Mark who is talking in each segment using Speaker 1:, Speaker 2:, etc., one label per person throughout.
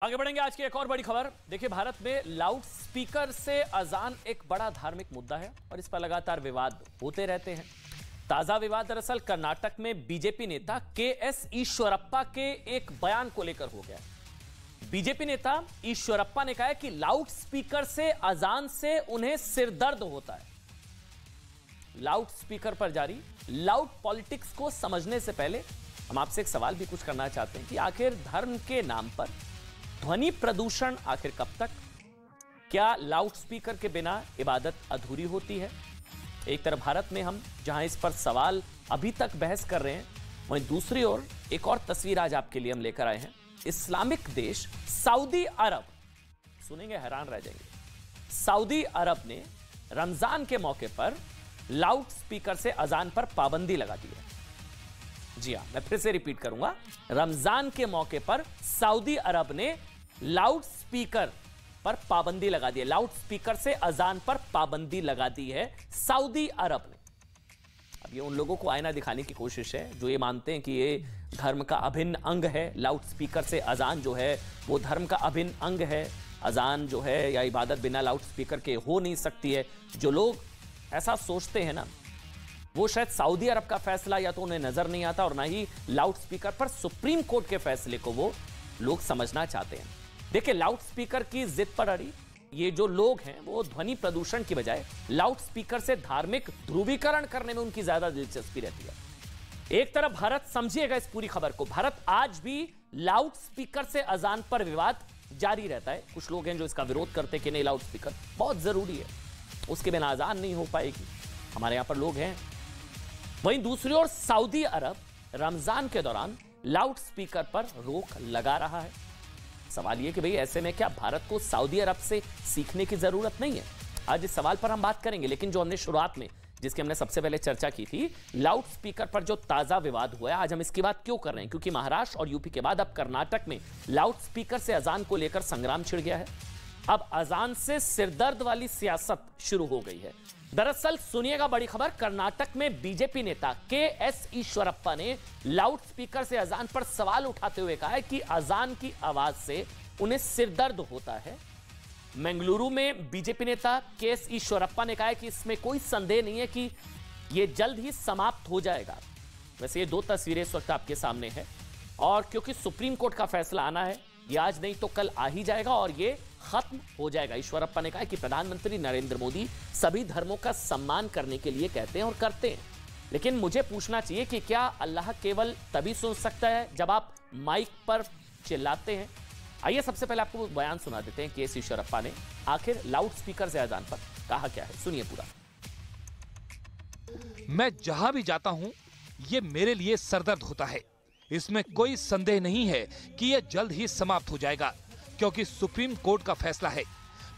Speaker 1: आगे बढ़ेंगे। आज की एक और बड़ी खबर देखिए, भारत में लाउड स्पीकर से अजान एक बड़ा धार्मिक मुद्दा है और इस पर लगातार विवाद होते रहते हैं। ताजा विवाद दरअसल कर्नाटक में बीजेपी नेता के.एस. ईश्वरप्पा के एक बयान को लेकर हो गया। बीजेपी नेता ईश्वरप्पा ने कहा है कि लाउड स्पीकर से अजान से उन्हें सिरदर्द होता है। लाउड स्पीकर पर जारी लाउड पॉलिटिक्स को समझने से पहले हम आपसे एक सवाल भी कुछ करना चाहते हैं कि आखिर धर्म के नाम पर ध्वनि प्रदूषण आखिर कब तक? क्या लाउड स्पीकर के बिना इबादत अधूरी होती है? एक तरफ भारत में हम जहां इस पर सवाल अभी तक बहस कर रहे हैं, वहीं दूसरी ओर एक और तस्वीर आज आपके लिए हम लेकर आए हैं। इस्लामिक देश सऊदी अरब, सुनेंगे हैरान रह जाएंगे, सऊदी अरब ने रमजान के मौके पर लाउड स्पीकर से अजान पर पाबंदी लगा दी है। जी हां, मैं फिर से रिपीट करूंगा, रमजान के मौके पर सऊदी अरब ने लाउड स्पीकर पर पाबंदी लगा दी है। लाउड स्पीकर से अजान पर पाबंदी लगा दी है सऊदी अरब ने। अब ये उन लोगों को आईना दिखाने की कोशिश है जो ये मानते हैं कि ये धर्म का अभिन्न अंग है। लाउड स्पीकर से अजान जो है वो धर्म का अभिन्न अंग है। अजान जो है या इबादत बिना लाउड स्पीकर के हो नहीं सकती है। जो लोग ऐसा सोचते हैं ना, वो शायद सऊदी अरब का फैसला या तो उन्हें नजर नहीं आता और ना ही लाउड स्पीकर पर सुप्रीम कोर्ट के फैसले को वो लोग समझना चाहते हैं। देखिए, लाउड स्पीकर की जिद पर अड़ी ये जो लोग हैं वो ध्वनि प्रदूषण की बजाय लाउड स्पीकर से धार्मिक ध्रुवीकरण करने में उनकी ज्यादा दिलचस्पी रहती है। एक तरफ भारत, समझिएगा इस पूरी खबर को, भारत आज भी लाउड स्पीकर से अजान पर विवाद जारी रहता है। कुछ लोग हैं जो इसका विरोध करते हैं कि नहीं, लाउड स्पीकर बहुत जरूरी है, उसके बिना अजान नहीं हो पाएगी। हमारे यहां पर लोग हैं। वहीं दूसरी ओर सऊदी अरब रमजान के दौरान लाउड स्पीकर पर रोक लगा रहा है। सवाल यह कि भाई ऐसे में क्या भारत को सऊदी अरब से सीखने की जरूरत नहीं है? आज इस सवाल पर हम बात करेंगे, लेकिन जो हमने शुरुआत में, जिसकी हमने सबसे पहले चर्चा की थी, लाउड स्पीकर पर जो ताजा विवाद हुआ है, आज हम इसकी बात क्यों कर रहे हैं? क्योंकि महाराष्ट्र और यूपी के बाद अब कर्नाटक में लाउड स्पीकर से अजान को लेकर संग्राम छिड़ गया है। अब अजान से सिरदर्द वाली सियासत शुरू हो गई है। दरअसल सुनिएगा बड़ी खबर, कर्नाटक में बीजेपी नेता के.एस. ईश्वरप्पा ने लाउड स्पीकर से अजान पर सवाल उठाते हुए कहा है कि अजान की आवाज से उन्हें सिरदर्द होता है। मंगलुरु में बीजेपी नेता के.एस. ईश्वरप्पा ने कहा है कि इसमें कोई संदेह नहीं है कि यह जल्द ही समाप्त हो जाएगा। वैसे ये दो तस्वीरें इस वक्त आपके सामने है और क्योंकि सुप्रीम कोर्ट का फैसला आना है, ये आज नहीं तो कल आ ही जाएगा और ये खत्म हो जाएगा। ईश्वरप्पा ने कहा कि प्रधानमंत्री नरेंद्र मोदी सभी धर्मों का सम्मान करने के लिए कहते हैं और करते हैं, लेकिन मुझे पूछना चाहिए कि क्या अल्लाह केवल तभी सुन सकता है जब आप माइक पर चिल्लाते हैं? आइए सबसे पहले आपको बयान सुना देते हैं के.एस. ईश्वरप्पा ने आखिर लाउड स्पीकर से अजान पर कहा क्या है, सुनिए पूरा।
Speaker 2: मैं जहां भी जाता हूं ये मेरे लिए सरदर्द होता है। इसमें कोई संदेह नहीं है कि यह जल्द ही समाप्त हो जाएगा, क्योंकि सुप्रीम कोर्ट का फैसला है।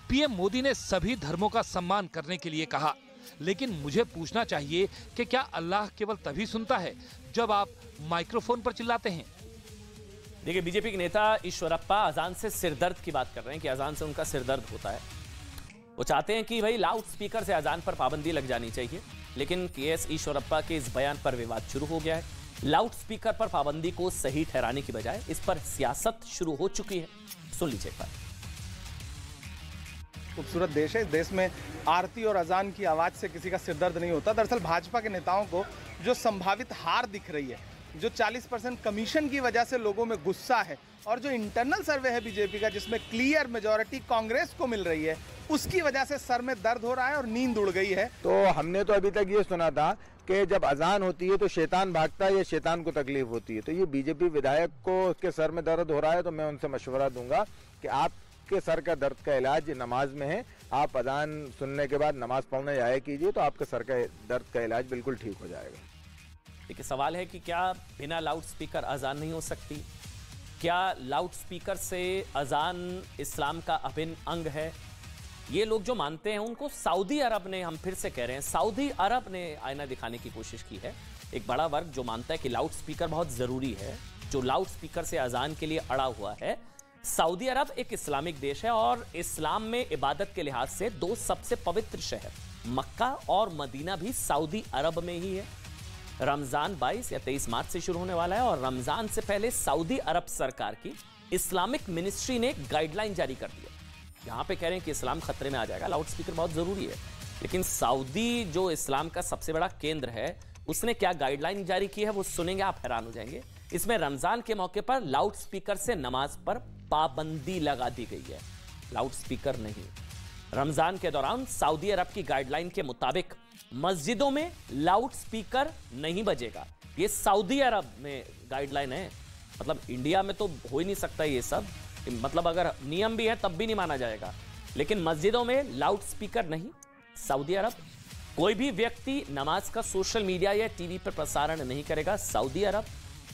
Speaker 2: पीएम मोदी ने सभी धर्मों का सम्मान करने के लिए कहा, लेकिन मुझे पूछना चाहिए कि क्या अल्लाह केवल तभी सुनता है जब आप माइक्रोफोन पर चिल्लाते हैं?
Speaker 1: देखिए, बीजेपी के नेता ईश्वरप्पा अजान से सिरदर्द की बात कर रहे हैं कि अजान से उनका सिरदर्द होता है। वो चाहते हैं कि भाई लाउड स्पीकर से अजान पर पाबंदी लग जानी चाहिए, लेकिन के.एस. ईश्वरप्पा के इस बयान पर विवाद शुरू हो गया है। लाउड स्पीकर पर पाबंदी को सही ठहराने की बजाय इस पर सियासत शुरू हो चुकी है। सुन लीजिए एक बार।
Speaker 3: खूबसूरत देश है। इस देश में आरती और अजान की आवाज से किसी का सिरदर्द नहीं होता। दरअसल भाजपा के नेताओं को जो संभावित हार दिख रही है, जो 40% कमीशन की वजह से लोगों में गुस्सा है और जो इंटरनल सर्वे है बीजेपी का जिसमें क्लियर मेजॉरिटी कांग्रेस को मिल रही है, उसकी वजह से सर में दर्द हो रहा है और नींद उड़ गई है।
Speaker 4: तो हमने तो अभी तक ये सुना था कि जब अजान होती है तो शैतान भागता है या शैतान को तकलीफ होती है। तो ये बीजेपी विधायक को उसके सर में दर्द हो रहा है, तो मैं उनसे मशवरा दूंगा कि आपके सर का दर्द का इलाज नमाज में है। आप अजान सुनने के बाद नमाज पढ़ने जाया कीजिए, तो आपके सर का दर्द का इलाज बिल्कुल ठीक हो जाएगा।
Speaker 1: देखिए, सवाल है कि क्या बिना लाउड स्पीकर अजान नहीं हो सकती? क्या लाउड स्पीकर से अजान इस्लाम का अभिन्न अंग है? ये लोग जो मानते हैं उनको सऊदी अरब ने, हम फिर से कह रहे हैं, सऊदी अरब ने आईना दिखाने की कोशिश की है। एक बड़ा वर्ग जो मानता है कि लाउड स्पीकर बहुत जरूरी है, जो लाउड स्पीकर से अजान के लिए अड़ा हुआ है। सऊदी अरब एक इस्लामिक देश है और इस्लाम में इबादत के लिहाज से दो सबसे पवित्र शहर मक्का और मदीना भी सऊदी अरब में ही है। रमजान 22 या 23 मार्च से शुरू होने वाला है और रमजान से पहले सऊदी अरब सरकार की इस्लामिक मिनिस्ट्री ने गाइडलाइन जारी कर दी है। यहां पे कह रहे हैं कि इस्लाम खतरे में आ जाएगा, लाउड स्पीकर बहुत जरूरी है। लेकिन सऊदी जो इस्लाम का सबसे बड़ा केंद्र है, उसने क्या गाइडलाइन जारी की है वो सुनेंगे, आप हैरान हो जाएंगे। इसमें रमजान के मौके पर लाउड स्पीकर से नमाज पर पाबंदी लगा दी गई है। लाउड स्पीकर नहीं। रमजान के दौरान सऊदी अरब की गाइडलाइन के मुताबिक मस्जिदों में लाउड स्पीकर नहीं बजेगा। ये सऊदी अरब में गाइडलाइन है, मतलब इंडिया में तो हो ही नहीं सकता ये सब। मतलब अगर नियम भी है तब भी नहीं माना जाएगा। लेकिन मस्जिदों में लाउड स्पीकर नहीं। सऊदी अरब कोई भी व्यक्ति नमाज का सोशल मीडिया या टीवी पर प्रसारण नहीं करेगा। सऊदी अरब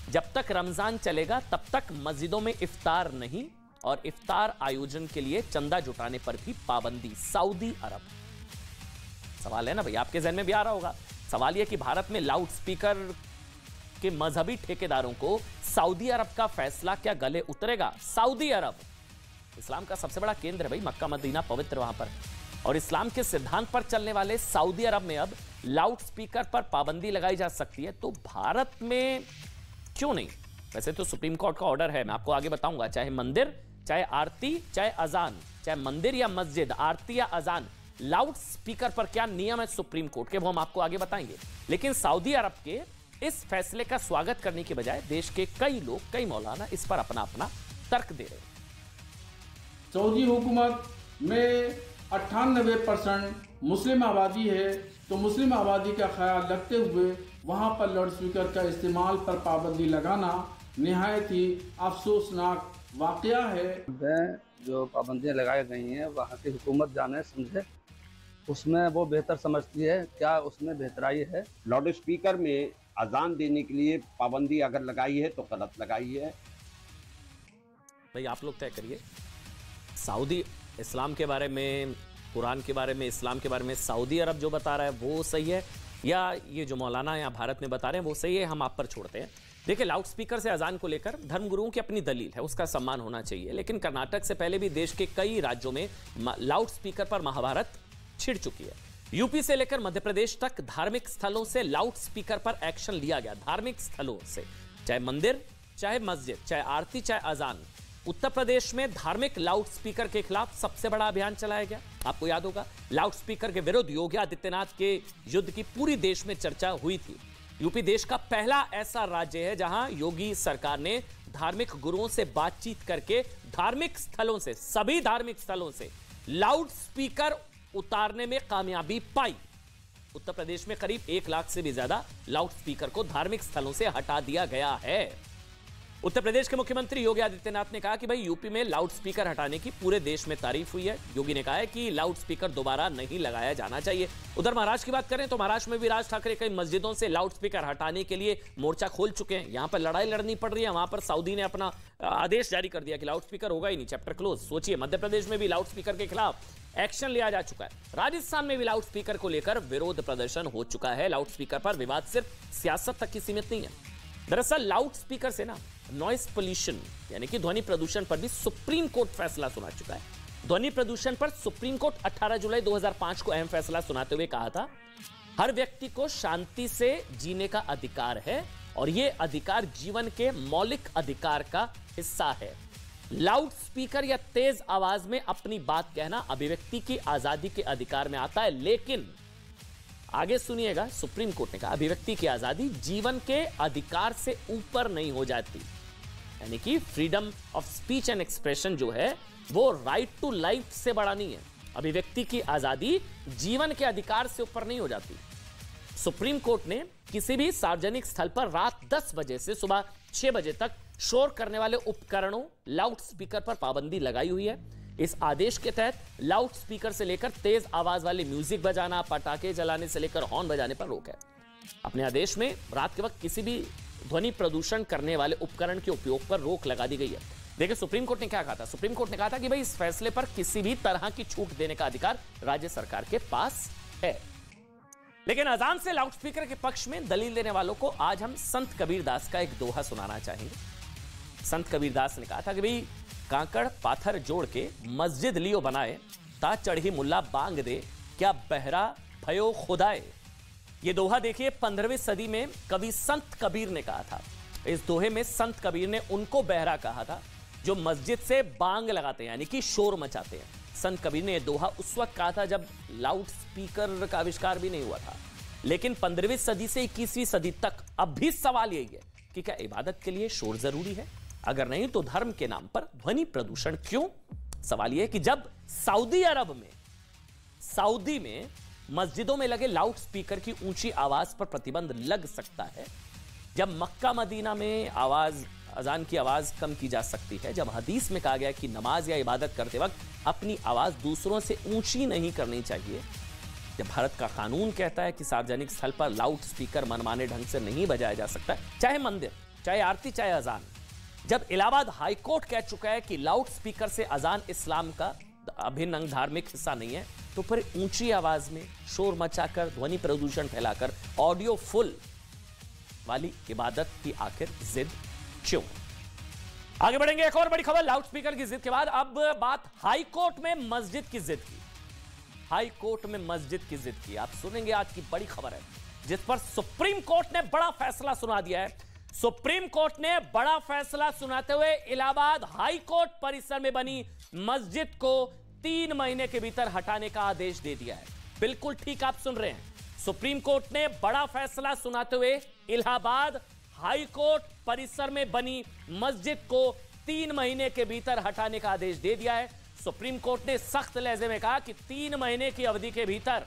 Speaker 1: जब तक रमजान चलेगा तब तक मस्जिदों में इफ्तार नहीं, और इफ्तार आयोजन के लिए चंदा जुटाने पर भी पाबंदी। सऊदी अरब। सवाल है ना भाई, आपके जहन में भी आ रहा होगा सवाल यह कि भारत में लाउड स्पीकर के मजहबी ठेकेदारों को सऊदी अरब का फैसला क्या गले उतरेगा? सऊदी अरब इस्लाम का सबसे बड़ा केंद्र है भाई, मक्का मदीना पवित्र वहां पर, और इस्लाम के सिद्धांत पर चलने वाले सऊदी अरब में अब लाउड स्पीकर पर पाबंदी लगाई जा सकती है, तो भारत में क्यों नहीं? वैसे तो सुप्रीम कोर्ट का ऑर्डर है, मैं आपको आगे बताऊंगा। चाहे मंदिर, चाहे आरती, चाहे अजान, चाहे मंदिर या मस्जिद, आरती या अजान, लाउड स्पीकर पर क्या नियम है सुप्रीम कोर्ट के, वो हम आपको आगे बताएंगे। लेकिन सऊदी अरब के इस फैसले का स्वागत करने के बजाय देश के कई लोग, कई मौलाना इस पर अपना अपना तर्क दे रहे हैं।
Speaker 5: सऊदी हुकूमत में 98% मुस्लिम आबादी है, तो मुस्लिम आबादी का ख्याल रखते हुए वहाँ पर लाउड स्पीकर का इस्तेमाल पर पाबंदी लगाना निहायत ही अफसोसनाक वाकया है।
Speaker 6: जो पाबंदियाँ लगाई गई हैं वहाँ की हुकूमत जाने समझे, उसमें वो बेहतर समझती है, क्या उसमें बेहतराई है।
Speaker 7: लाउड स्पीकर में अजान देने के लिए पाबंदी अगर लगाई है तो गलत लगाई है।
Speaker 1: भाई आप लोग तय करिए, सऊदी इस्लाम के बारे में, कुरान के बारे में, इस्लाम के बारे में सऊदी अरब जो बता रहा है वो सही है, या ये जो मौलाना यहाँ भारत में बता रहे हैं वो सही है? हम आप पर छोड़ते हैं। देखिए, लाउड स्पीकर से अजान को लेकर धर्मगुरुओं की अपनी दलील है, उसका सम्मान होना चाहिए। लेकिन कर्नाटक से पहले भी देश के कई राज्यों में लाउड स्पीकर पर महाभारत छिड़ चुकी है। यूपी से लेकर मध्य प्रदेश तक धार्मिक स्थलों से लाउड स्पीकर पर एक्शन लिया गया। धार्मिक स्थलों से, चाहे मंदिर, चाहे मस्जिद, चाहे आरती, चाहे अजान। उत्तर प्रदेश में धार्मिक लाउड स्पीकर के खिलाफ सबसे बड़ा अभियान चलाया गया। आपको याद होगा, लाउड स्पीकर के विरुद्ध योगी आदित्यनाथ के युद्ध की पूरी देश में चर्चा हुई थी। यूपी देश का पहला ऐसा राज्य है जहां योगी सरकार ने धार्मिक गुरुओं से बातचीत करके धार्मिक स्थलों से, सभी धार्मिक स्थलों से लाउड स्पीकर उतारने में कामयाबी पाई। उत्तर प्रदेश में करीब 1 लाख से भी ज्यादा लाउड स्पीकर को धार्मिक स्थलों से हटा दिया गया है। उत्तर प्रदेश के मुख्यमंत्री योगी आदित्यनाथ ने कहा कि भाई यूपी में लाउड स्पीकर हटाने की पूरे देश में तारीफ हुई है। योगी ने कहा है कि लाउड स्पीकर दोबारा नहीं लगाया जाना चाहिए। उधर महाराष्ट्र की बात करें तो महाराष्ट्र में भी राज ठाकरे कई मस्जिदों से लाउड स्पीकर हटाने के लिए मोर्चा खोल चुके हैं। यहां पर लड़ाई लड़नी पड़ रही है, वहां पर सऊदी ने अपना आदेश जारी कर दिया कि लाउड स्पीकर होगा ही नहीं, चैप्टर क्लोज। सोचिए, मध्य प्रदेश में भी लाउड स्पीकर के खिलाफ एक्शन लिया जा चुका है। राजस्थान में भी लाउड स्पीकर को लेकर विरोध प्रदर्शन हो चुका है। लाउड स्पीकर पर विवाद सिर्फ सियासत तक ही सीमित नहीं है। दरअसल लाउड स्पीकर से ना नॉइस पोल्यूशन यानी कि ध्वनि प्रदूषण पर भी सुप्रीम कोर्ट फैसला सुना चुका है। ध्वनि प्रदूषण पर सुप्रीम कोर्ट 18 जुलाई 2005 को अहम फैसला सुनाते हुए कहा था, हर व्यक्ति को शांति से जीने का अधिकार है और यह अधिकार जीवन के मौलिक अधिकार का हिस्सा है। लाउड स्पीकर या तेज आवाज में अपनी बात कहना अभिव्यक्ति की आजादी के अधिकार में आता है, लेकिन आगे सुनिएगा, सुप्रीम कोर्ट ने कहा अभिव्यक्ति की आजादी जीवन के अधिकार से ऊपर नहीं हो जाती। यानी कि freedom of speech and expression जो है वो राइट टू लाइफ से बड़ा नहीं है। अभिव्यक्ति की आजादी जीवन के अधिकार से ऊपर नहीं हो जाती। सुप्रीम कोर्ट ने किसी भी सार्वजनिक स्थल पर रात 10 बजे से सुबह 6 बजे तक शोर करने वाले उपकरणों लाउड स्पीकर पर पाबंदी लगाई हुई है। इस आदेश के तहत लाउड स्पीकर से लेकर तेज आवाज वाले म्यूजिक बजाना, पटाखे जलाने से लेकर हॉर्न बजाने पर रोक है। अपने आदेश में रात के वक्त किसी भी ध्वनि प्रदूषण करने वाले उपकरण के उपयोग पर रोक लगा दी गई है। देखिए, सुप्रीम कोर्ट ने क्या कहा था? सुप्रीम कोर्ट ने कहा था कि भाई इस फैसले पर किसी भी तरह की छूट देने का अधिकार राज्य सरकार के पास है। लेकिन अजान से लाउड स्पीकर के पक्ष में दलील देने वालों को आज हम संत कबीरदास का एक दोहा सुनाना चाहेंगे। संत कबीरदास ने कहा था कि भाई कांकड़ पाथर जोड़ के मस्जिद लियो बनाए, ता चढ़ी मुल्ला बांग दे, क्या बहरा भयो खुदाए। ये दोहा देखिए 15वीं सदी में कवि संत कबीर ने कहा था। इस दोहे में संत कबीर ने उनको बहरा कहा था जो मस्जिद से बांग लगाते हैं, यानी कि शोर मचाते हैं। संत कबीर ने दोहा उस वक्त कहा था जब लाउड स्पीकर का आविष्कार भी नहीं हुआ था। लेकिन 15वीं सदी से 21वीं सदी तक अब भी सवाल यही है कि क्या इबादत के लिए शोर जरूरी है? अगर नहीं तो धर्म के नाम पर ध्वनि प्रदूषण क्यों? सवाल यह है कि जब सऊदी अरब में, सऊदी में मस्जिदों में लगे लाउड स्पीकर की ऊंची आवाज पर प्रतिबंध लग सकता है, जब मक्का मदीना में अजान की आवाज कम की जा सकती है, जब हदीस में कहा गया कि नमाज या इबादत करते वक्त अपनी आवाज दूसरों से ऊंची नहीं करनी चाहिए, जब भारत का कानून कहता है कि सार्वजनिक स्थल पर लाउड स्पीकर मनमाने ढंग से नहीं बजाया जा सकता, चाहे मंदिर, चाहे आरती, चाहे अजान, जब इलाहाबाद हाईकोर्ट कह चुका है कि लाउड स्पीकर से अजान इस्लाम का अभिन्न अंग, धार्मिक हिस्सा नहीं है, तो फिर ऊंची आवाज में शोर मचाकर, ध्वनि प्रदूषण फैलाकर ऑडियो फुल वाली इबादत की आखिर जिद क्यों? आगे बढ़ेंगे। एक और बड़ी खबर लाउड स्पीकर की जिद के बाद अब बात हाई कोर्ट में मस्जिद की जिद की। हाई कोर्ट में मस्जिद की जिद की आप सुनेंगे। आज की बड़ी खबर है जिस पर सुप्रीम कोर्ट ने बड़ा फैसला सुना दिया है। सुप्रीम कोर्ट ने बड़ा फैसला सुनाते हुए इलाहाबाद हाई कोर्ट परिसर में बनी मस्जिद को 3 महीने के भीतर हटाने का आदेश दे दिया है। बिल्कुल ठीक आप सुन रहे हैं, सुप्रीम कोर्ट ने बड़ा फैसला सुनाते हुए इलाहाबाद हाई कोर्ट परिसर में बनी मस्जिद को 3 महीने के भीतर हटाने का आदेश दे दिया है। सुप्रीम कोर्ट ने सख्त लहजे में कहा कि 3 महीने की अवधि के भीतर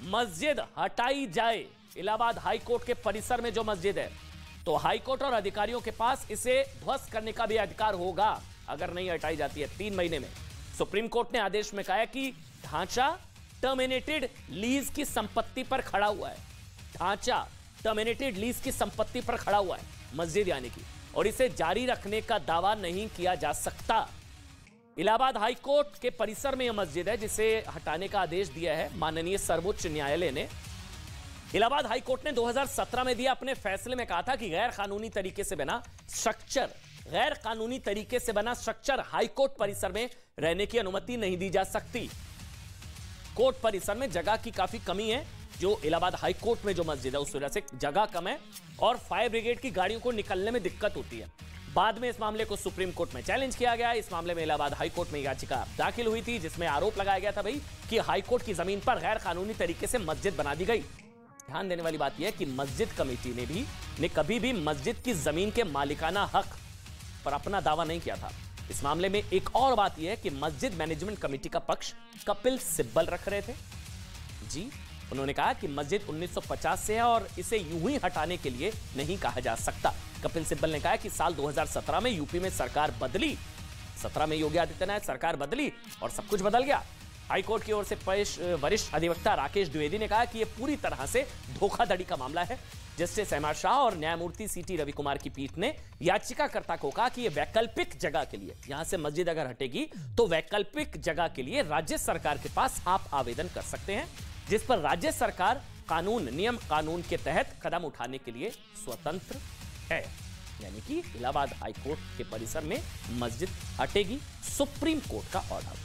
Speaker 1: मस्जिद हटाई जाए। इलाहाबाद हाई कोर्ट के परिसर में जो मस्जिद है, तो हाई कोर्ट और अधिकारियों के पास इसे ध्वस्त करने का भी अधिकार होगा अगर नहीं हटाई जाती है 3 महीने में। सुप्रीम कोर्ट ने आदेश में कहा है कि ढांचा टर्मिनेटेड लीज की संपत्ति पर खड़ा हुआ है। ढांचा टर्मिनेटेड लीज की संपत्ति पर खड़ा हुआ है मस्जिद यानी कि, और इसे जारी रखने का दावा नहीं किया जा सकता। इलाहाबाद हाई कोर्ट के परिसर में यह मस्जिद है जिसे हटाने का आदेश दिया है माननीय सर्वोच्च न्यायालय ने। इलाहाबाद हाई कोर्ट ने 2017 में दिया अपने फैसले में कहा था कि गैर कानूनी तरीके से बना स्ट्रक्चर हाई कोर्ट परिसर में रहने की अनुमति नहीं दी जा सकती। कोर्ट परिसर में जगह की काफी कमी है, जो इलाहाबाद हाई कोर्ट में जो मस्जिद है उस वजह से जगह कम है और फायर ब्रिगेड की गाड़ियों को निकलने में दिक्कत होती है। बाद में इस मामले को सुप्रीम कोर्ट में चैलेंज किया गया। इस मामले में इलाहाबाद हाई कोर्ट में याचिका दाखिल हुई थी जिसमें आरोप लगाया गया था भाई कि हाई कोर्ट की जमीन पर गैर कानूनी तरीके से मस्जिद बना दी गई। ध्यान देने वाली बात यह है कि मस्जिद कमेटी ने कभी भी मस्जिद की जमीन के मालिकाना हक पर अपना दावा नहीं किया था। इस मामले में एक और बात यह है कि मस्जिद मैनेजमेंट कमेटी का पक्ष कपिल सिब्बल रख रहे थे। जी, उन्होंने कहा कि मस्जिद 1950 से है और इसे यूं ही हटाने के लिए नहीं कहा जा सकता। कपिल सिब्बल ने कहा कि साल 2017 में यूपी में सरकार बदली, 17 में योगी आदित्यनाथ सरकार बदली और सब कुछ बदल गया। हाईकोर्ट की ओर से वरिष्ठ अधिवक्ता राकेश द्विवेदी ने कहा कि यह पूरी तरह से धोखाधड़ी का मामला है। जस्टिस एम आर शाह और न्यायमूर्ति सीटी रविकुमार की पीठ ने याचिकाकर्ता को कहा कि यह वैकल्पिक जगह के लिए, यहां से मस्जिद अगर हटेगी तो वैकल्पिक जगह के लिए राज्य सरकार के पास आप आवेदन कर सकते हैं, जिस पर राज्य सरकार नियम कानून के तहत कदम उठाने के लिए स्वतंत्र है। यानी कि इलाहाबाद हाई कोर्ट के परिसर में मस्जिद हटेगी, सुप्रीम कोर्ट का ऑर्डर।